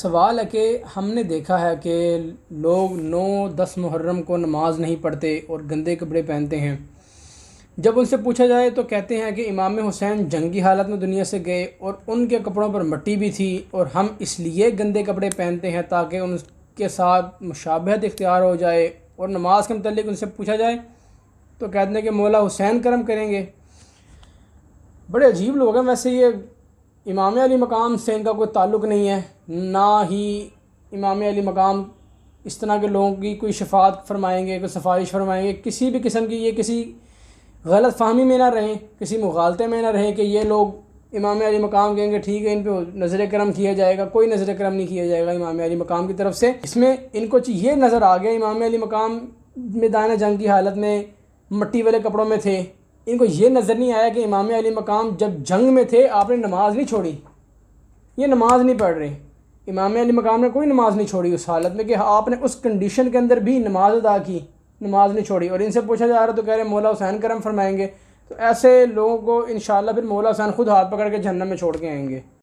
सवाल है कि हमने देखा है कि लोग 9-10 मुहर्रम को नमाज़ नहीं पढ़ते और गंदे कपड़े पहनते हैं। जब उनसे पूछा जाए तो कहते हैं कि इमाम हुसैन जंगी हालत में दुनिया से गए और उनके कपड़ों पर मिट्टी भी थी और हम इसलिए गंदे कपड़े पहनते हैं ताकि उनके साथ मुशाबहत इख्तियार हो जाए। और नमाज के मतलब उनसे पूछा जाए तो कहते हैं कि मौला हुसैन करम करेंगे। बड़े अजीब लोग हैं। वैसे ये इमाम अली मकाम से इनका कोई ताल्लुक़ नहीं है, ना ही इमाम अली मकाम इस तरह के लोगों की कोई शफात फरमाएंगे, कोई सिफारिश फरमाएंगे। किसी भी किस्म की ये किसी गलत फ़हमी में ना रहें, किसी मुगालते में ना रहें कि ये लोग इमाम अली मकाम कहेंगे ठीक है इन पर नज़र करम किया जाएगा। कोई नज़र करम नहीं किया जाएगा इमाम अली मकाम की तरफ से। इसमें इनको ये नज़र आ गया इमाम अली मकाम मैदान जंग की हालत में मिट्टी वाले कपड़ों में थे। इनको ये नज़र नहीं आया कि इमाम अली मकाम जब जंग में थे आपने नमाज़ नहीं छोड़ी, ये नमाज़ नहीं पढ़ रहे। इमाम अली मकाम ने कोई नमाज़ नहीं छोड़ी उस हालत में कि आपने उस कंडीशन के अंदर भी नमाज अदा की, नमाज नहीं छोड़ी। और इनसे पूछा जा रहा तो कह रहे मौला हुसैन करम फरमाएंगे। तो ऐसे लोगों को इंशाअल्लाह फिर मौला हुसैन खुद हाथ पकड़ के जहन्नम में छोड़ के आएंगे।